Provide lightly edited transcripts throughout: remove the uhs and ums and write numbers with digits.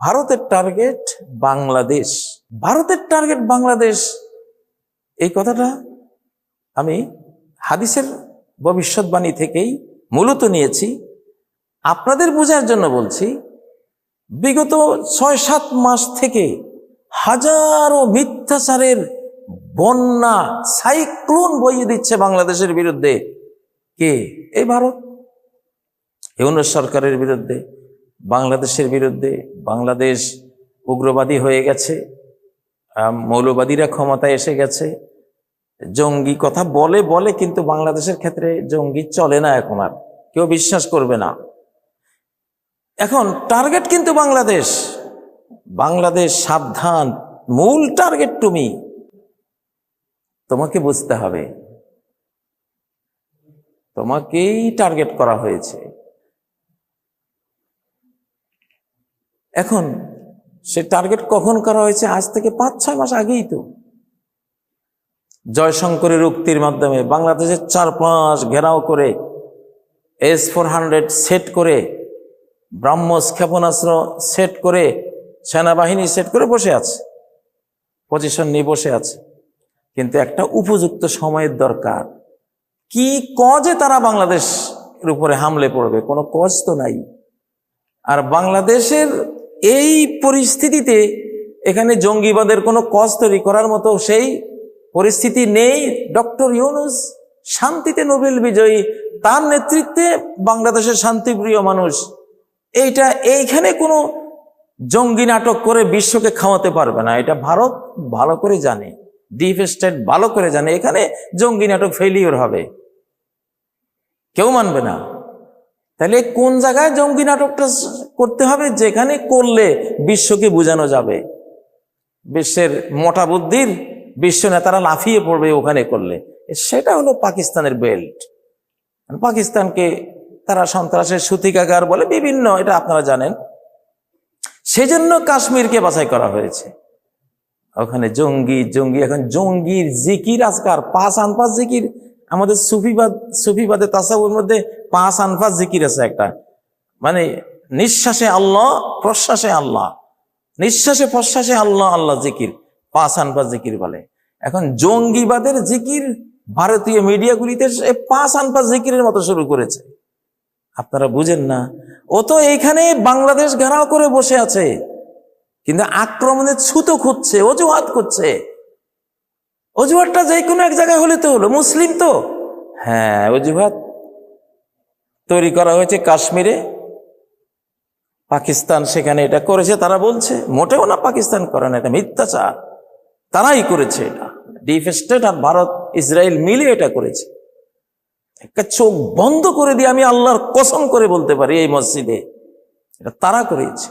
ভারতের টার্গেট বাংলাদেশ, ভারতের টার্গেট বাংলাদেশ, এই কথাটা আমি হাদিসের ভবিষ্যৎবাণী থেকেই মূলত নিয়েছি। আপনাদের বোঝার জন্য বলছি, বিগত ৬-৭ মাস থেকে হাজারো মিথ্যাচারের বন্যা, সাইক্লোন বইয়ে দিচ্ছে বাংলাদেশের বিরুদ্ধে। কে? এই ভারত। ইউনূস সরকারের বিরুদ্ধে, বাংলাদেশের বিরুদ্ধে। বাংলাদেশ উগ্রবাদী হয়ে গেছে, মৌলবাদীরা ক্ষমতায় এসে গেছে, জঙ্গি কথা বলে বলে, কিন্তু বাংলাদেশের ক্ষেত্রে জঙ্গি চলে না, এখন আর কেউ বিশ্বাস করবে না। এখন টার্গেট কিন্তু বাংলাদেশ। বাংলাদেশ সাবধান, মূল টার্গেট তুমি। তোমাকে বুঝতে হবে, তোমাকেই টার্গেট করা হয়েছে। এখন সে টার্গেট কখন করা হয়েছে? আজ থেকে ৫-৬ মাস আগেই তো জয়শঙ্করের উক্তির মাধ্যমে বাংলাদেশের চারপাশ ঘেরাও করে S-400 সেট করে, ব্রাহ্মস ক্ষেপণাস্ত্র সেট করে, সেনাবাহিনী সেট করে বসে আছে, পজিশন নিয়ে বসে আছে। কিন্তু একটা উপযুক্ত সময়ের দরকার। কি কজে তারা বাংলাদেশের উপরে হামলে পড়বে? কোনো কজ তো নাই। আর বাংলাদেশের এই পরিস্থিতিতে এখানে জঙ্গিবাদের কোনো কজ তৈরি করার মতো সেই পরিস্থিতি নেই। ডক্টর ইউনূস শান্তিতে নোবেল বিজয়ী, তার নেতৃত্বে বাংলাদেশের শান্তিপ্রিয় মানুষ, এইখানে কোনো জঙ্গি নাটক করে বিশ্বকে খাওয়াতে পারবে না। এটা ভারত ভালো করে জানে, ডিপ স্টেট ভালো করে জানে। এখানে জঙ্গি নাটক ফেলিওর হবে, কেউ মানবে না। তাহলে কোন জায়গায় জঙ্গি নাটকটা করতে হবে? যেখানে করলে বিশ্বকে বোঝানো যাবে, বিশ্বের মোটা বুদ্ধির বিশ্ব নেতারা লাফিয়ে পড়বে ওখানে করলে। সেটা হলো পাকিস্তানের বেল্ট। পাকিস্তানকে তারা সন্ত্রাসের সূতিকাগার বলে বিভিন্ন, এটা আপনারা জানেন। সেজন্য কাশ্মীরকে বাছাই করা হয়েছে। ওখানে জঙ্গি এখন জঙ্গির জিকির আজকার ৫ আনফাস জিকির। আমাদের সুফিবাদে তাসাউফের মধ্যে ৫ আনফাস জিকির আছে একটা, মানে নিঃশ্বাসে আল্লাহ, প্রশ্বাসে আল্লাহ, নিঃশ্বাসে প্রশ্বাসে আল্লাহ, আল্লাহ জিকির ৫ আনফাস জিকির বলে। এখন জঙ্গিবাদের জিকির ভারতীয় মিডিয়াগুলিতে ৫ আনফাস জিকিরের মতো শুরু করেছে। আপনারা বুঝেন না? ও তো এইখানে বাংলাদেশ ঘেরাও করে বসে আছে, কিন্তু আক্রমণের ছুতো খুঁজছে, অজুহাত করছে। অজুহাতটা যে কোনো এক জায়গায় হলে তো হলো, মুসলিম তো। হ্যাঁ, অজুহাত তৈরি করা হয়েছে কাশ্মীরে, পাকিস্তান সেখানে এটা করেছে। তারা বলছে মোটেও না পাকিস্তান করে না, এটা মিথ্যাচার, তারাই করেছে। এটা ডিপ স্টেট আর ভারত ইসরায়েল মিলে এটা করেছে। একটা চোখ বন্ধ করে দিয়ে আমি আল্লাহর কসম করে বলতে পারি, এই মসজিদে এটা তারা করেছে,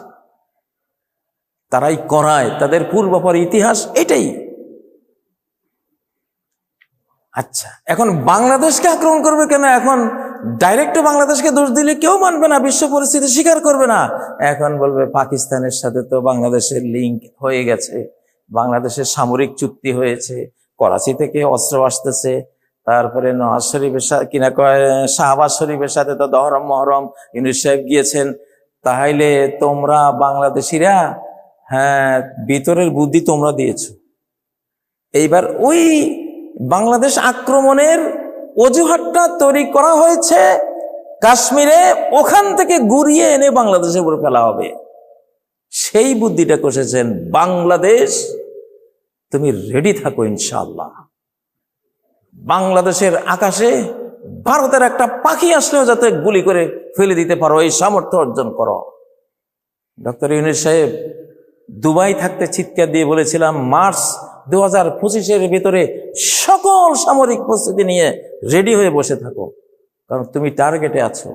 তারাই করায়। তাদের পূর্বাপর ইতিহাস এটাই। আচ্ছা, এখন বাংলাদেশকে আক্রমণ করবে কেন? এখন ডাইরেক্ট বাংলাদেশকে দোষ দিলে কেউ মানবে না, বিশ্ব পরিস্থিতি স্বীকার করবে না। এখন বলবে পাকিস্তানের সাথে তো বাংলাদেশের লিঙ্ক হয়ে গেছে, বাংলাদেশের সামরিক চুক্তি হয়েছে, করাচি থেকে অস্ত্র আসতেছে, তারপরে নওয়াজ শরীফের সাথে কিনা কয় শাহবাজ শরীফের সাথে তো দহরম মহরম ইউনূস সাহেব গিয়েছেন। তাহলে তোমরা বাংলাদেশিরা, হ্যাঁ, ভিতরের বুদ্ধি তোমরা দিয়েছ। এইবার ওই বাংলাদেশ আক্রমণের অজুহাতটা তৈরি করা হয়েছে কাশ্মীরে, ওখান থেকে ঘুরিয়ে এনে বাংলাদেশের উপর ফেলা হবে। সেই বুদ্ধিটা কষেছেন বাংলাদেশ। তুমি রেডি থাকো, ইনশাআল্লাহ। বাংলাদেশের আকাশে ভারতের একটা পাখি আসলেও যাতে গুলি করে ফেলে দিতে পারো, এই সামর্থ্য অর্জন করো। ডক্টর ইউনূস সাহেব দুবাই থাকতে চিৎকার দিয়ে বলেছিলাম, মার্চ 2025-এর ভিতরে সকল সামরিক প্রস্তুতি নিয়ে রেডি হয়ে বসে থাকো, কারণ তুমি টার্গেটে আছো।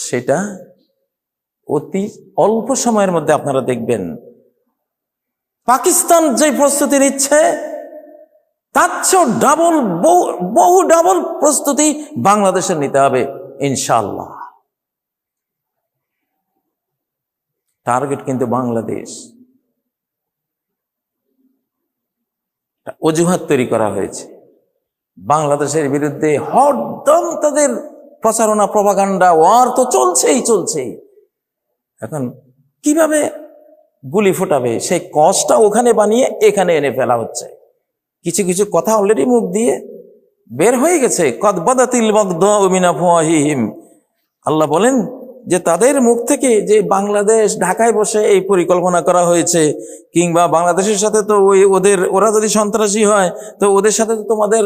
সেটা অতি অল্প সময়ের মধ্যে আপনারা দেখবেন পাকিস্তান যে প্রস্তুতি নিচ্ছে তার চেয়েও ডাবল, বহু ডাবল প্রস্তুতি বাংলাদেশের নিতে হবে ইনশাআল্লাহ। টার্গেট কিন্তু বাংলাদেশ। অজুহাত তৈরি করা হয়েছে বাংলাদেশের বিরুদ্ধে, হরদম তাদের প্রচারণা, প্রপাগান্ডা, ওয়ার তো চলছেই। এখন কিভাবে গুলি ফোটাবে, সেই কসটা ওখানে বানিয়ে এখানে এনে ফেলা হচ্ছে। কিছু কিছু কথা অলরেডি মুখ দিয়ে বের হয়ে গেছে। কদ বাদাতিল বাগদাউ মিন আফওয়াহিহিম, আল্লাহ বলেন যে তাদের মুখ থেকে যে বাংলাদেশ ঢাকায় বসে এই পরিকল্পনা করা হয়েছে, কিংবা বাংলাদেশের সাথে তো ওরা যদি সন্ত্রাসী হয় তো ওদের সাথে তো তোমাদের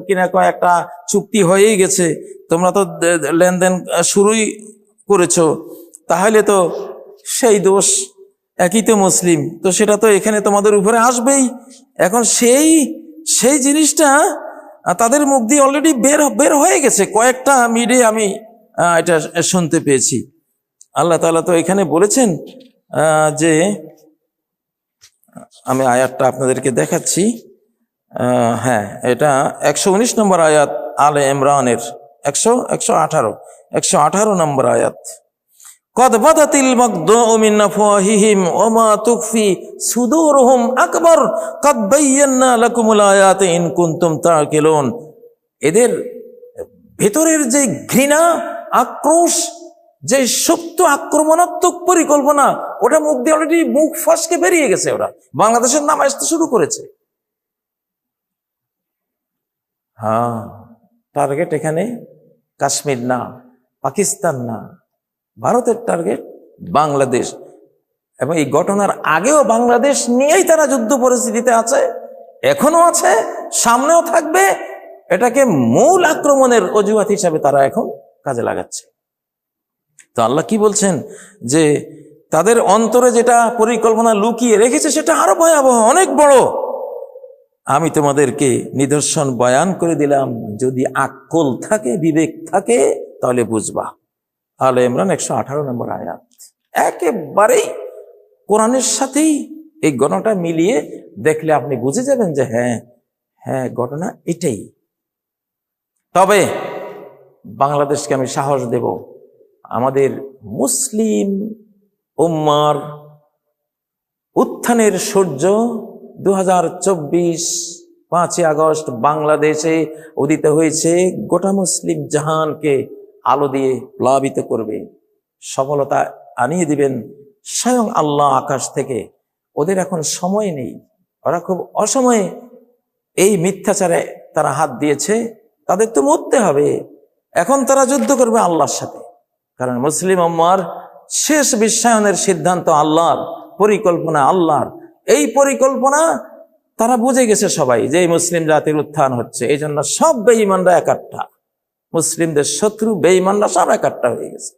কিনা একটা চুক্তি হয়েই গেছে, তোমরা তো লেনদেন শুরুই করেছো, তাহলে তো সেই দোষ একই তো মুসলিম, তো সেটা তো এখানে তোমাদের উপরে আসবেই। এখন সেই জিনিসটা তাদের মুখ দিয়ে অলরেডি বের হয়ে গেছে। কয়েকটা মিডিয়া আমি এটা শুনতে পেয়েছি। আল্লাহ তাআলা তো এখানে বলেছেন যে, আমি আয়াতটা আপনাদেরকে দেখাচ্ছি। হ্যাঁ, এটা 119 নম্বর আয়াত আলে ইমরানের 118 নম্বর আয়াত। কদ বাদাতিল বাগদাউ মিন আফওয়াহিহিম ওয়া মা তুখফি সুদুরুহুম আকবার কদ বায়্যানা লাকুমুল আয়াতি ইন কুনতুম তাকিলুন। এদের ভেতরের যে ঘৃণা, আক্রোশ, যে সত্য আক্রমণাত্মক পরিকল্পনা, ওটা মুখ দিয়ে অলরেডি মুখ ফসকে বেরিয়ে গেছে। ওরা বাংলাদেশের নাম আসতে শুরু করেছে। হ্যাঁ, টার্গেট এখানে কাশ্মীর না, পাকিস্তান না, ভারতের টার্গেট বাংলাদেশ। এবং এই ঘটনার আগেও বাংলাদেশ নিয়েই তারা যুদ্ধ পরিস্থিতিতে আছে, এখনো আছে, সামনেও থাকবে। এটাকে মূল আক্রমণের অজুহাত হিসাবে তারা এখন কাজে লাগাচ্ছে। তো আল্লাহ কি বলছেন যে তাদের অন্তরে যেটা পরিকল্পনা লুকিয়ে রেখেছে সেটা আরো ভয়াবহ, অনেক বড়। আমি তোমাদেরকে নিদর্শন বয়ান করে দিলাম, যদি আকল থাকে, বিবেক থাকে, তাহলে বুঝবা। আলে ইমরান 118 নম্বর আয়াত। একেবারেই কোরআনের সাথেই এই ঘটনাটা মিলিয়ে দেখলে আপনি বুঝে যাবেন যে হ্যাঁ ঘটনা এটাই। তবে বাংলাদেশকে আমি সাহস দেব, আমাদের মুসলিম উম্মার উত্থানের সূর্য 2024 5ই আগস্ট বাংলাদেশে উদিত হয়েছে, গোটা মুসলিম জাহানকে আলো দিয়ে প্লাবিত করবে, সফলতা আনিয়ে দিবেন স্বয়ং আল্লাহ আকাশ থেকে। ওদের এখন সময় নেই, ওরা খুব অসময়ে এই মিথ্যাচারে তারা হাত দিয়েছে, তাদের তো মরতে হবে। এখন তারা যুদ্ধ করবে আল্লাহর সাথে, কারণ মুসলিম উম্মার শেষ বিশ্বায়নের সিদ্ধান্ত আল্লাহর, পরিকল্পনা আল্লাহর। এই পরিকল্পনা তারা বুঝে গেছে সবাই যে মুসলিম জাতির উত্থান হচ্ছে। এই জন্য সব বেঈমানরা একাট্টা, মুসলিমদের শত্রু বেঈমানরা সব একাট্টা হয়ে গেছে,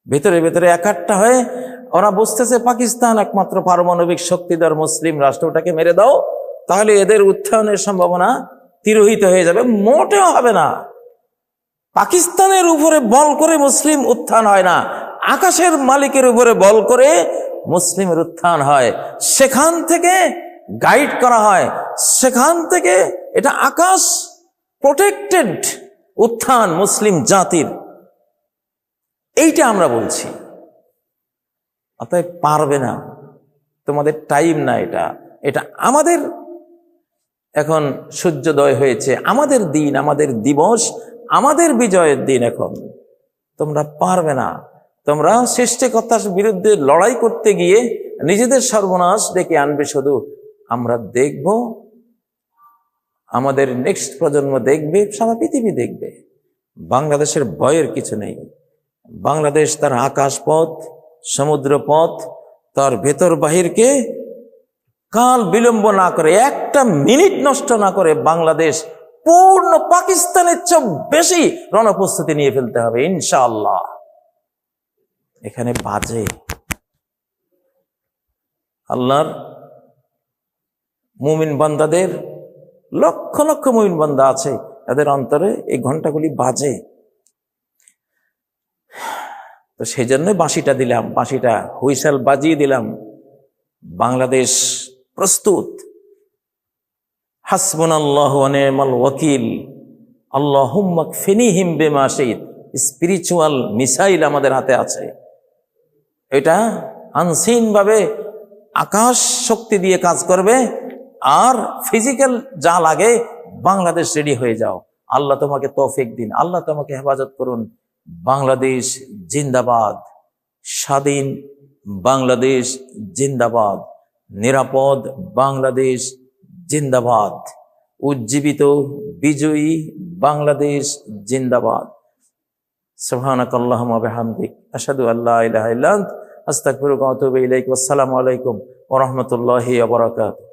ভেতরে ভেতরে একাট্টা হয়ে ওরা বুঝতেছে পাকিস্তান একমাত্র পারমাণবিক শক্তিধর মুসলিম রাষ্ট্র, ওটাকে মেরে দাও, তাহলে এদের উত্থানের সম্ভাবনা তিরোহিত হয়ে যাবে। মোটেও হবে না। পাকিস্তানের উপরে বল করে মুসলিম উত্থান হয় না, আকাশের মালিকের উপরে বল করে মুসলিমের উত্থান হয়। সেখান থেকে গাইড করা হয়, সেখান থেকে এটা আকাশ প্রোটেক্টেড উত্থান মুসলিম জাতির, এইটা আমরা বলছি। অতএব পারবে না, তোমাদের টাইম না, এটা আমাদের এখন সূর্যোদয় হয়েছে, আমাদের দিন, আমাদের দিবস, আমাদের বিজয়ের দিন। এখন তোমরা পারবে না। তোমরা সৃষ্টিকর্তার বিরুদ্ধে লড়াই করতে গিয়ে নিজেদের সর্বনাশ ডেকে আনবে। শুধু আমরা দেখব, আমাদের নেক্সট প্রজন্ম দেখবে, সারা পৃথিবী দেখবে। বাংলাদেশের ভয়ের কিছু নেই। বাংলাদেশ তার আকাশ পথ, সমুদ্র পথ, তার ভেতর বাহিরকে কাল বিলম্ব না করে, একটা মিনিট নষ্ট না করে বাংলাদেশ পূর্ণ পাকিস্তানের চেয়ে বেশি রণপ্রস্তুতি নিয়ে ফেলতে হবে ইনশাআল্লাহ। এখানে বাজে আল্লাহর মুমিন বান্দাদের, লক্ষ লক্ষ মুমিন বান্দা আছে, তাদের অন্তরে এই ঘন্টাগুলি বাজে। তো সেই জন্যই বাঁশিটা দিলাম, বাঁশিটা হুইসেল বাজিয়ে দিলাম। বাংলাদেশ প্রস্তুত। হাসবুনাল্লাহু ওয়া নি'মাল ওয়াকিল, আল্লাহুম্মা কফিনিহিম বিমা শাইত। স্পিরিচুয়াল মিসাইল আমাদের হাতে আছে। এটা আনসিন ভাবে আকাশ শক্তি দিয়ে কাজ করবে, আর ফিজিক্যাল যা লাগে বাংলাদেশ রেডি হয়ে যাও। আল্লাহ তোমাকে তৌফিক দিন, আল্লাহ তোমাকে হেফাজত করুন। বাংলাদেশ জিন্দাবাদ, স্বাধীন বাংলাদেশ জিন্দাবাদ, নিরাপদ বাংলাদেশ জিন্দাবাদ, উজ্জীবিত বিজয়ী বাংলাদেশ জিন্দাবাদ। সুবহানাকাল্লাহুম্মা বিহামদিক আশহাদু আল্লা ইলাহা ইল্লা আনতা আস্তাগফিরুকা ওয়া আতুবু ইলাইক। ওয়াসসালামু আলাইকুম ওয়া রাহমাতুল্লাহি ওয়া বারাকাতুহু।